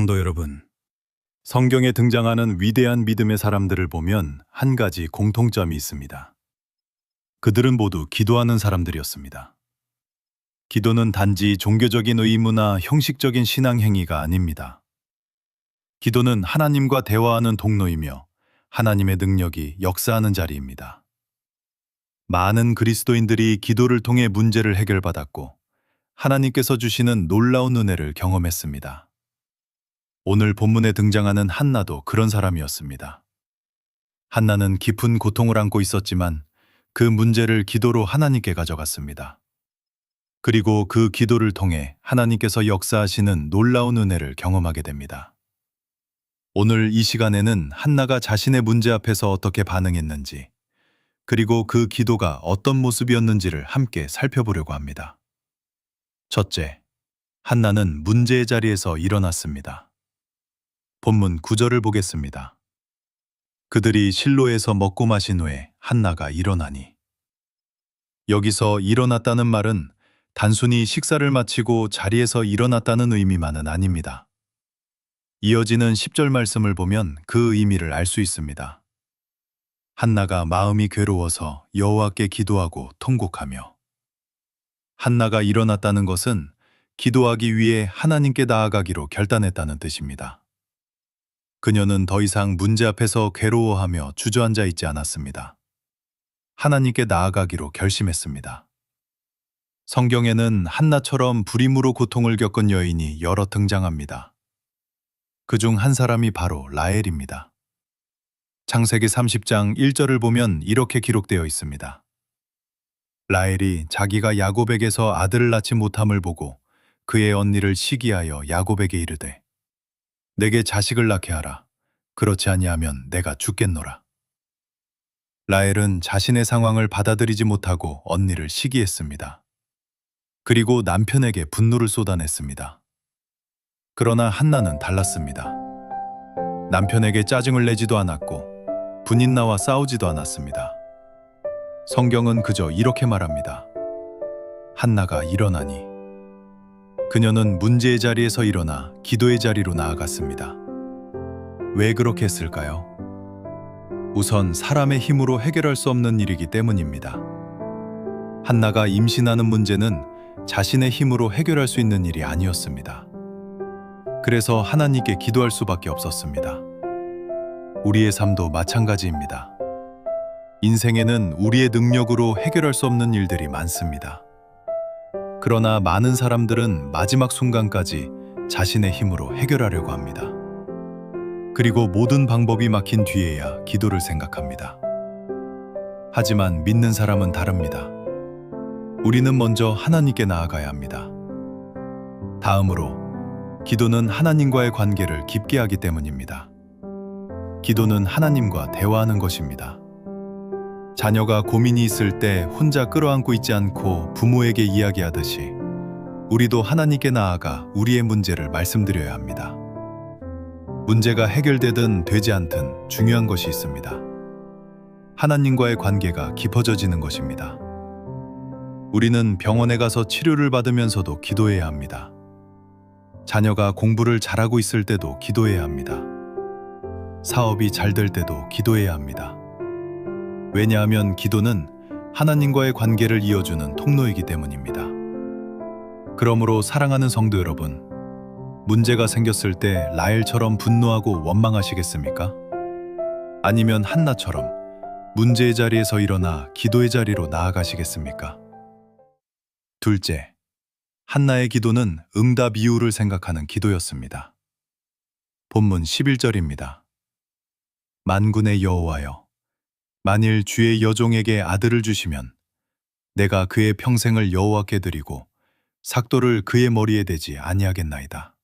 성도 여러분, 성경에 등장하는 위대한 믿음의 사람들을 보면 한 가지 공통점이 있습니다. 그들은 모두 기도하는 사람들이었습니다. 기도는 단지 종교적인 의무나 형식적인 신앙 행위가 아닙니다. 기도는 하나님과 대화하는 통로이며 하나님의 능력이 역사하는 자리입니다. 많은 그리스도인들이 기도를 통해 문제를 해결받았고 하나님께서 주시는 놀라운 은혜를 경험했습니다. 오늘 본문에 등장하는 한나도 그런 사람이었습니다. 한나는 깊은 고통을 안고 있었지만 그 문제를 기도로 하나님께 가져갔습니다. 그리고 그 기도를 통해 하나님께서 역사하시는 놀라운 은혜를 경험하게 됩니다. 오늘 이 시간에는 한나가 자신의 문제 앞에서 어떻게 반응했는지, 그리고 그 기도가 어떤 모습이었는지를 함께 살펴보려고 합니다. 첫째, 한나는 문제의 자리에서 일어났습니다. 본문 9절을 보겠습니다. 그들이 실로에서 먹고 마신 후에 한나가 일어나니. 여기서 일어났다는 말은 단순히 식사를 마치고 자리에서 일어났다는 의미만은 아닙니다. 이어지는 10절 말씀을 보면 그 의미를 알 수 있습니다. 한나가 마음이 괴로워서 여호와께 기도하고 통곡하며. 한나가 일어났다는 것은 기도하기 위해 하나님께 나아가기로 결단했다는 뜻입니다. 그녀는 더 이상 문제 앞에서 괴로워하며 주저앉아 있지 않았습니다. 하나님께 나아가기로 결심했습니다. 성경에는 한나처럼 불임으로 고통을 겪은 여인이 여러 등장합니다. 그중 한 사람이 바로 라헬입니다. 창세기 30장 1절을 보면 이렇게 기록되어 있습니다. 라헬이 자기가 야곱에게서 아들을 낳지 못함을 보고 그의 언니를 시기하여 야곱에게 이르되 내게 자식을 낳게 하라. 그렇지 아니하면 내가 죽겠노라. 라헬은 자신의 상황을 받아들이지 못하고 언니를 시기했습니다. 그리고 남편에게 분노를 쏟아냈습니다. 그러나 한나는 달랐습니다. 남편에게 짜증을 내지도 않았고 분인나와 싸우지도 않았습니다. 성경은 그저 이렇게 말합니다. 한나가 일어나니. 그녀는 문제의 자리에서 일어나 기도의 자리로 나아갔습니다. 왜 그렇게 했을까요? 우선 사람의 힘으로 해결할 수 없는 일이기 때문입니다. 한나가 임신하는 문제는 자신의 힘으로 해결할 수 있는 일이 아니었습니다. 그래서 하나님께 기도할 수밖에 없었습니다. 우리의 삶도 마찬가지입니다. 인생에는 우리의 능력으로 해결할 수 없는 일들이 많습니다. 그러나 많은 사람들은 마지막 순간까지 자신의 힘으로 해결하려고 합니다. 그리고 모든 방법이 막힌 뒤에야 기도를 생각합니다. 하지만 믿는 사람은 다릅니다. 우리는 먼저 하나님께 나아가야 합니다. 다음으로, 기도는 하나님과의 관계를 깊게 하기 때문입니다. 기도는 하나님과 대화하는 것입니다. 자녀가 고민이 있을 때 혼자 끌어안고 있지 않고 부모에게 이야기하듯이 우리도 하나님께 나아가 우리의 문제를 말씀드려야 합니다. 문제가 해결되든 되지 않든 중요한 것이 있습니다. 하나님과의 관계가 깊어져지는 것입니다. 우리는 병원에 가서 치료를 받으면서도 기도해야 합니다. 자녀가 공부를 잘하고 있을 때도 기도해야 합니다. 사업이 잘 될 때도 기도해야 합니다. 왜냐하면 기도는 하나님과의 관계를 이어주는 통로이기 때문입니다. 그러므로 사랑하는 성도 여러분, 문제가 생겼을 때 라헬처럼 분노하고 원망하시겠습니까? 아니면 한나처럼 문제의 자리에서 일어나 기도의 자리로 나아가시겠습니까? 둘째, 한나의 기도는 응답 이후를 생각하는 기도였습니다. 본문 11절입니다. 만군의 여호와여, 만일 주의 여종에게 아들을 주시면 내가 그의 평생을 여호와께 드리고 삭도를 그의 머리에 대지 아니하겠나이다.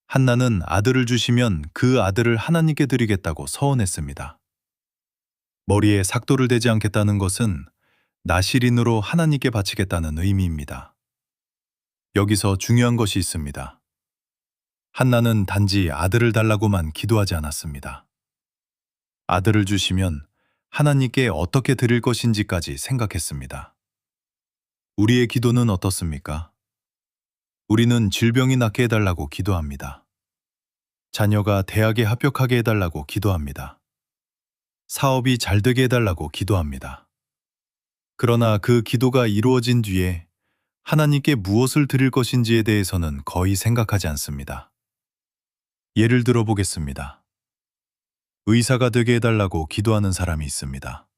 한나는 아들을 주시면 그 아들을 하나님께 드리겠다고 서원했습니다. 머리에 삭도를 대지 않겠다는 것은 나실인으로 하나님께 바치겠다는 의미입니다. 여기서 중요한 것이 있습니다. 한나는 단지 아들을 달라고만 기도하지 않았습니다. 아들을 주시면 하나님께 어떻게 드릴 것인지까지 생각했습니다. 우리의 기도는 어떻습니까? 우리는 질병이 낫게 해달라고 기도합니다. 자녀가 대학에 합격하게 해달라고 기도합니다. 사업이 잘 되게 해달라고 기도합니다. 그러나 그 기도가 이루어진 뒤에 하나님께 무엇을 드릴 것인지에 대해서는 거의 생각하지 않습니다. 예를 들어 보겠습니다. 의사가 되게 해달라고 기도하는 사람이 있습니다.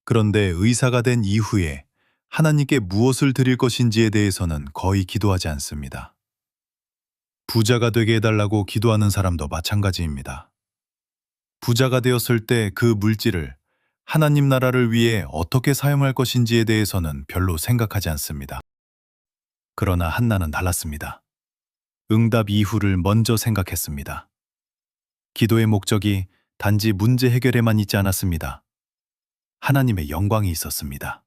그런데 의사가 된 이후에 하나님께 무엇을 드릴 것인지에 대해서는 거의 기도하지 않습니다. 부자가 되게 해달라고 기도하는 사람도 마찬가지입니다. 부자가 되었을 때 그 물질을 하나님 나라를 위해 어떻게 사용할 것인지에 대해서는 별로 생각하지 않습니다. 그러나 한나는 달랐습니다. 응답 이후를 먼저 생각했습니다. 기도의 목적이 단지 문제 해결에만 있지 않았습니다. 하나님의 영광이 있었습니다.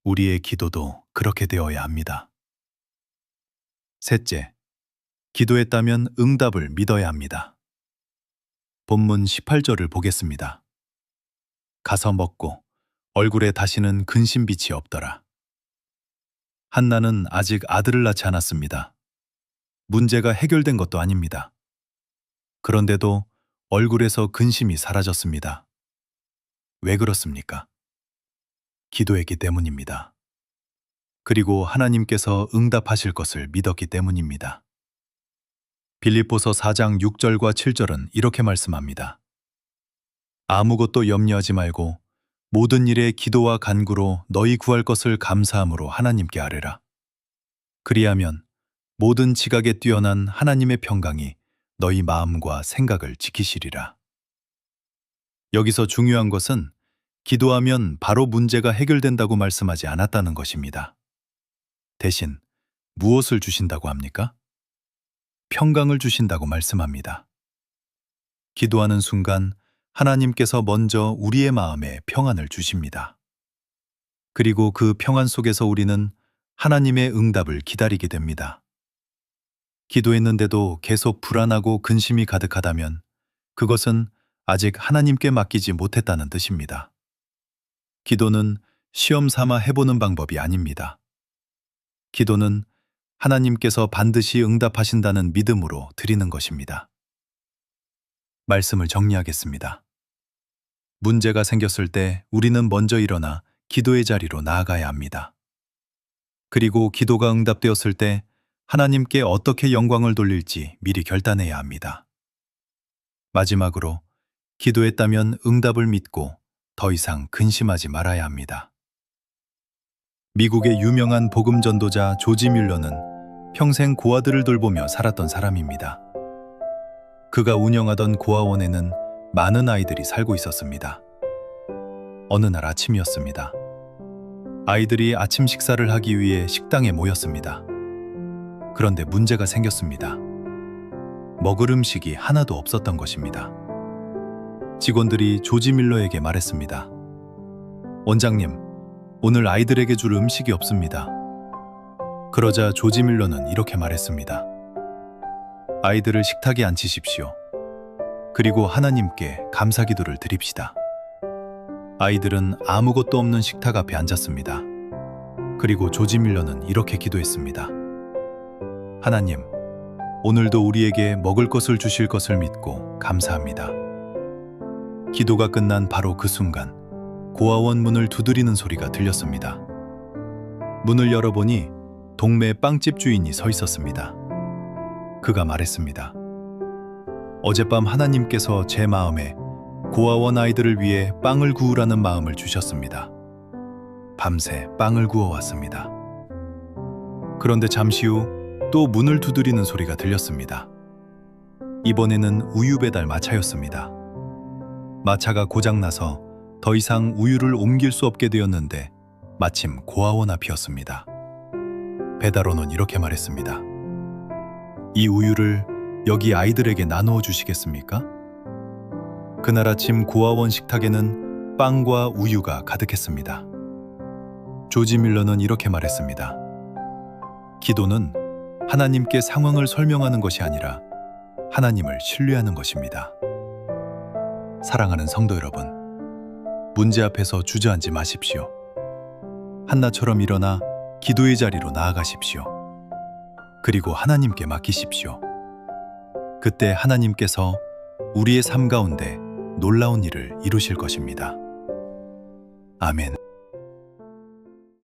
우리의 기도도 그렇게 되어야 합니다. 셋째, 기도했다면 응답을 믿어야 합니다. 본문 18절을 보겠습니다. 가서 먹고 얼굴에 다시는 근심빛이 없더라. 한나는 아직 아들을 낳지 않았습니다. 문제가 해결된 것도 아닙니다. 그런데도 얼굴에서 근심이 사라졌습니다. 왜 그렇습니까? 기도했기 때문입니다. 그리고 하나님께서 응답하실 것을 믿었기 때문입니다. 빌립보서 4장 6절과 7절은 이렇게 말씀합니다. 아무것도 염려하지 말고 모든 일에 기도와 간구로 너희 구할 것을 감사함으로 하나님께 아뢰라. 그리하면 모든 지각에 뛰어난 하나님의 평강이 너희 마음과 생각을 지키시리라. 여기서 중요한 것은 기도하면 바로 문제가 해결된다고 말씀하지 않았다는 것입니다. 대신 무엇을 주신다고 합니까? 평강을 주신다고 말씀합니다. 기도하는 순간 하나님께서 먼저 우리의 마음에 평안을 주십니다. 그리고 그 평안 속에서 우리는 하나님의 응답을 기다리게 됩니다. 기도했는데도 계속 불안하고 근심이 가득하다면 그것은 아직 하나님께 맡기지 못했다는 뜻입니다. 기도는 시험 삼아 해보는 방법이 아닙니다. 기도는 하나님께서 반드시 응답하신다는 믿음으로 드리는 것입니다. 말씀을 정리하겠습니다. 문제가 생겼을 때 우리는 먼저 일어나 기도의 자리로 나아가야 합니다. 그리고 기도가 응답되었을 때 하나님께 어떻게 영광을 돌릴지 미리 결단해야 합니다. 마지막으로 기도했다면 응답을 믿고 더 이상 근심하지 말아야 합니다. 미국의 유명한 복음 전도자 조지 뮬러는 평생 고아들을 돌보며 살았던 사람입니다. 그가 운영하던 고아원에는 많은 아이들이 살고 있었습니다. 어느 날 아침이었습니다. 아이들이 아침 식사를 하기 위해 식당에 모였습니다. 그런데 문제가 생겼습니다. 먹을 음식이 하나도 없었던 것입니다. 직원들이 조지 밀러에게 말했습니다. 원장님, 오늘 아이들에게 줄 음식이 없습니다. 그러자 조지 밀러는 이렇게 말했습니다. 아이들을 식탁에 앉히십시오. 그리고 하나님께 감사 기도를 드립시다. 아이들은 아무것도 없는 식탁 앞에 앉았습니다. 그리고 조지 밀러는 이렇게 기도했습니다. 하나님, 오늘도 우리에게 먹을 것을 주실 것을 믿고 감사합니다. 기도가 끝난 바로 그 순간 고아원 문을 두드리는 소리가 들렸습니다. 문을 열어보니 동네 빵집 주인이 서 있었습니다. 그가 말했습니다. 어젯밤 하나님께서 제 마음에 고아원 아이들을 위해 빵을 구우라는 마음을 주셨습니다. 밤새 빵을 구워왔습니다. 그런데 잠시 후 또 문을 두드리는 소리가 들렸습니다. 이번에는 우유 배달 마차였습니다. 마차가 고장나서 더 이상 우유를 옮길 수 없게 되었는데 마침 고아원 앞이었습니다. 배달원은 이렇게 말했습니다. 이 우유를 여기 아이들에게 나누어 주시겠습니까? 그날 아침 고아원 식탁에는 빵과 우유가 가득했습니다. 조지 밀러는 이렇게 말했습니다. 기도는 하나님께 상황을 설명하는 것이 아니라 하나님을 신뢰하는 것입니다. 사랑하는 성도 여러분, 문제 앞에서 주저앉지 마십시오. 한나처럼 일어나 기도의 자리로 나아가십시오. 그리고 하나님께 맡기십시오. 그때 하나님께서 우리의 삶 가운데 놀라운 일을 이루실 것입니다. 아멘.